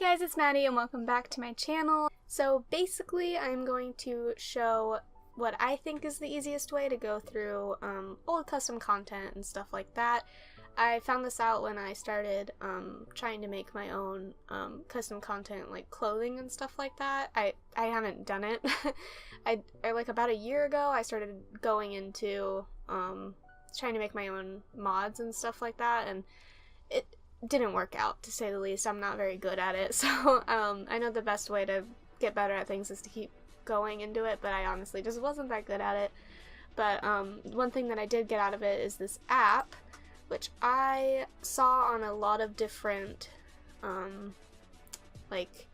guys, it's Maddie and welcome back to my channel. So basically I'm going to show what I think is the easiest way to go through old custom content and stuff like that. I found this out when I started trying to make my own custom content, like clothing and stuff like that. I haven't done it. I like about a year ago I started going into trying to make my own mods and stuff like that, and it didn't work out, to say the least. I'm not very good at it, so I know the best way to get better at things is to keep going into it, but I honestly just wasn't that good at it. But one thing that I did get out of it is this app, which I saw on a lot of different like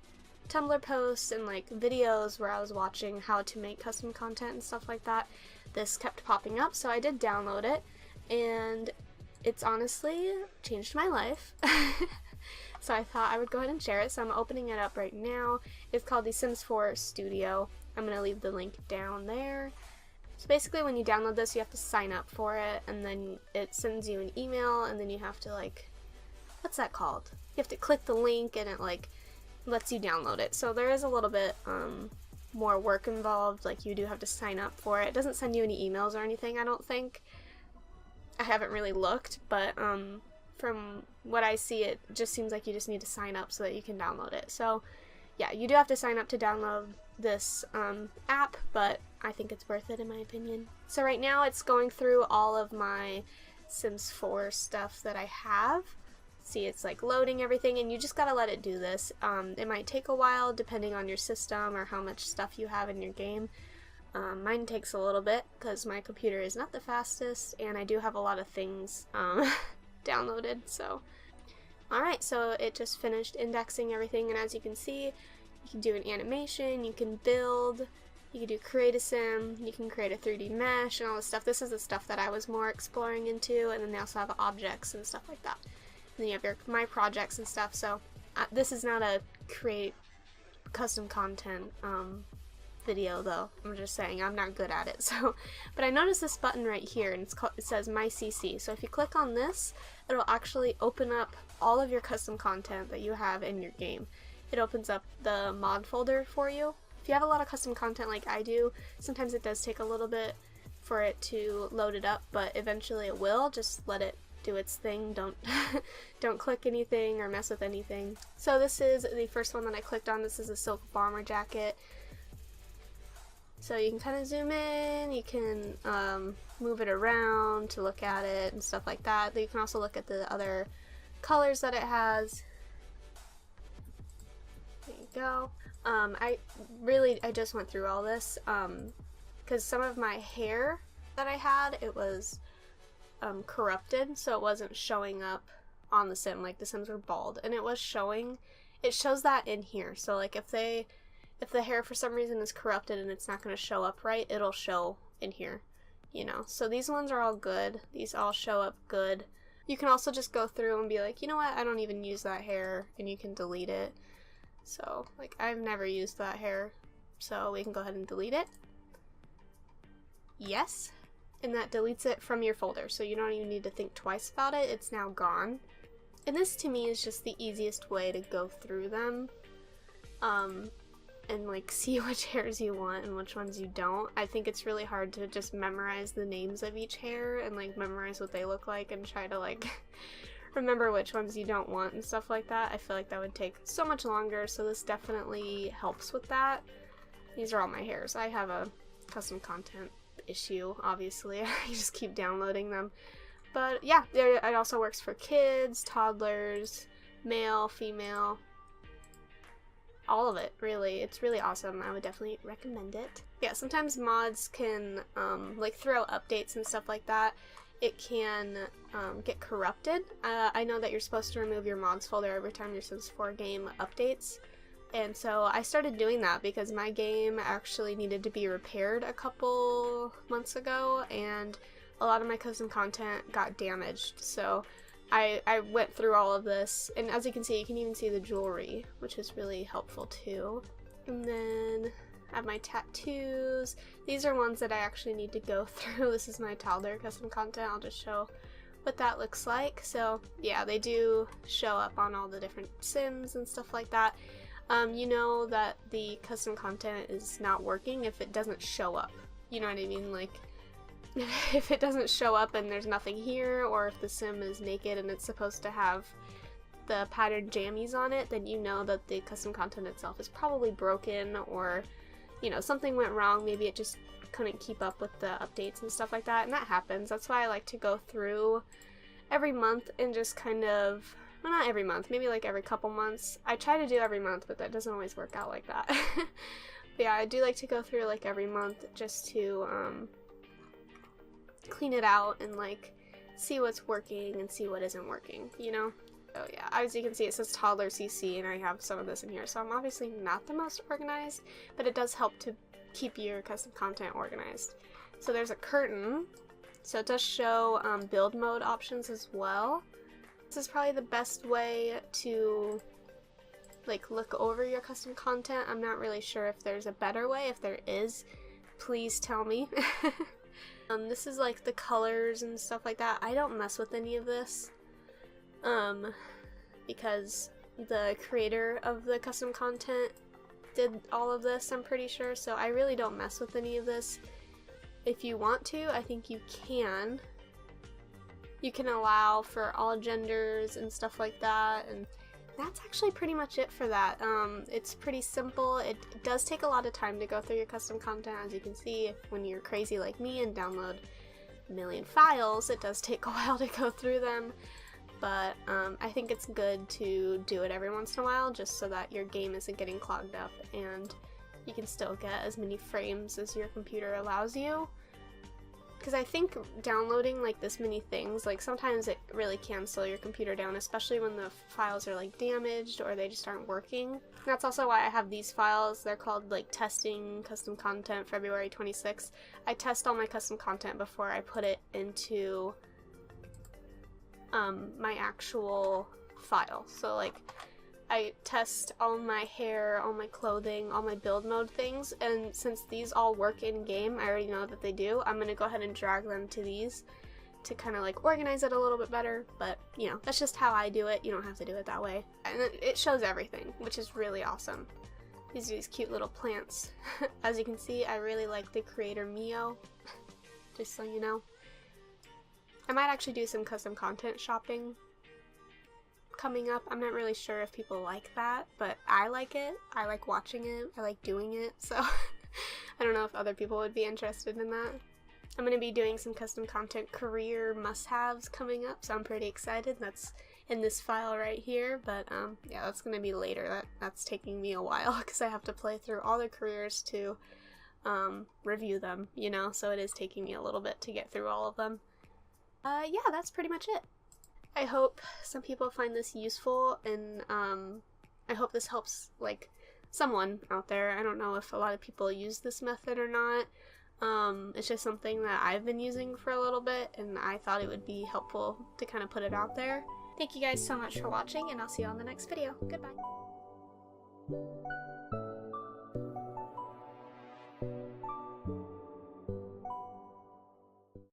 Tumblr posts and like videos where I was watching how to make custom content and stuff like that. This kept popping up, so I did download it, and it's honestly changed my life. So I thought I would go ahead and share it, so I'm opening it up right now. It's called the Sims 4 Studio. I'm going to leave the link down there. So basically when you download this, you have to sign up for it, and then it sends you an email, and then you have to, like, what's that called? You have to click the link and it like lets you download it. So there is a little bit more work involved. Like, you do have to sign up for it. It doesn't send you any emails or anything, I don't think. I haven't really looked, but from what I see, it just seems like you just need to sign up so that you can download it. So yeah, you do have to sign up to download this app, but I think it's worth it in my opinion. So right now it's going through all of my Sims 4 stuff that I have. See, it's like loading everything, and you just gotta let it do this. It might take a while depending on your system or how much stuff you have in your game. Mine takes a little bit because my computer is not the fastest, and I do have a lot of things downloaded. So alright, so it just finished indexing everything, and as you can see, you can do an animation, you can build, you can do create a sim, you can create a 3D mesh and all this stuff. This is the stuff that I was more exploring into, and then they also have objects and stuff like that. And then you have your my projects and stuff. So this is not a create custom content video, though. I'm just saying I'm not good at it. So, but I noticed this button right here, and it says My CC. So if you click on this, it'll actually open up all of your custom content that you have in your game. It opens up the mod folder for you. If you have a lot of custom content like I do, sometimes it does take a little bit for it to load it up, but eventually it will. Just let it do its thing. Don't don't click anything or mess with anything. So this is the first one that I clicked on. This is a silk bomber jacket. So you can kind of zoom in, you can move it around to look at it and stuff like that. But you can also look at the other colors that it has. There you go. I just went through all this because some of my hair that I had, it was corrupted, so it wasn't showing up on the sim. Like, the sims were bald, and it was showing. It shows that in here. So like if the hair for some reason is corrupted and it's not going to show up right, it'll show in here, you know. So these ones are all good. These all show up good. You can also just go through and be like, you know what, I don't even use that hair, and you can delete it. So, like, I've never used that hair, so we can go ahead and delete it. Yes. And that deletes it from your folder, so you don't even need to think twice about it. It's now gone. And this, to me, is just the easiest way to go through them. And like see which hairs you want and which ones you don't. I think it's really hard to just memorize the names of each hair and like memorize what they look like and try to like remember which ones you don't want and stuff like that. I feel like that would take so much longer, so this definitely helps with that. These are all my hairs. I have a custom content issue, obviously. I just keep downloading them. But yeah, it also works for kids, toddlers, male, female, all of it, really. It's really awesome. I would definitely recommend it. Yeah, sometimes mods can, like throughout updates and stuff like that, it can get corrupted. I know that you're supposed to remove your mods folder every time your Sims 4 game updates, and so I started doing that because my game actually needed to be repaired a couple months ago, and a lot of my custom content got damaged. So I went through all of this, and as you can see, you can even see the jewelry, which is really helpful too. And then I have my tattoos. These are ones that I actually need to go through. This is my toddler custom content. I'll just show what that looks like. So yeah, they do show up on all the different sims and stuff like that. You know that the custom content is not working if it doesn't show up. You know what I mean? Like, if it doesn't show up and there's nothing here, or if the sim is naked and it's supposed to have the patterned jammies on it, then you know that the custom content itself is probably broken, or, you know, something went wrong. Maybe it just couldn't keep up with the updates and stuff like that, and that happens. That's why I like to go through every month and just kind of, well, not every month, maybe like every couple months. I try to do every month, but that doesn't always work out like that. But yeah, I do like to go through like every month just to clean it out and like see what's working and see what isn't working, you know? Oh yeah, as you can see, it says toddler CC, and I have some of this in here, so I'm obviously not the most organized, but it does help to keep your custom content organized. So there's a curtain, so it does show build mode options as well. This is probably the best way to like look over your custom content. I'm not really sure if there's a better way. If there is, please tell me. This is like the colors and stuff like that. I don't mess with any of this because the creator of the custom content did all of this, I'm pretty sure, so I really don't mess with any of this. If you want to, I think you can. You can allow for all genders and stuff like that, and that's actually pretty much it for that. It's pretty simple. It does take a lot of time to go through your custom content, as you can see. When you're crazy like me and download a million files, it does take a while to go through them. But I think it's good to do it every once in a while, just so that your game isn't getting clogged up and you can still get as many frames as your computer allows you. Because I think downloading like this many things, like sometimes it really can slow your computer down, especially when the files are like damaged or they just aren't working. That's also why I have these files. They're called like testing custom content February 26th. I test all my custom content before I put it into my actual file. So like I test all my hair, all my clothing, all my build mode things, and since these all work in game, I already know that they do, I'm gonna go ahead and drag them to these to kind of like organize it a little bit better. But you know, that's just how I do it. You don't have to do it that way. And it shows everything, which is really awesome. These are these cute little plants. As you can see, I really like the creator Mio, just so you know. I might actually do some custom content shopping coming up. I'm not really sure if people like that, but I like it. I like watching it. I like doing it, so I don't know if other people would be interested in that. I'm going to be doing some custom content career must-haves coming up, so I'm pretty excited. That's in this file right here, but yeah, that's going to be later. That's taking me a while because I have to play through all the careers to review them, you know, so it is taking me a little bit to get through all of them. Yeah, that's pretty much it. I hope some people find this useful, and I hope this helps like someone out there. I don't know if a lot of people use this method or not. It's just something that I've been using for a little bit, and I thought it would be helpful to kind of put it out there. Thank you guys so much for watching, and I'll see you on the next video. Goodbye.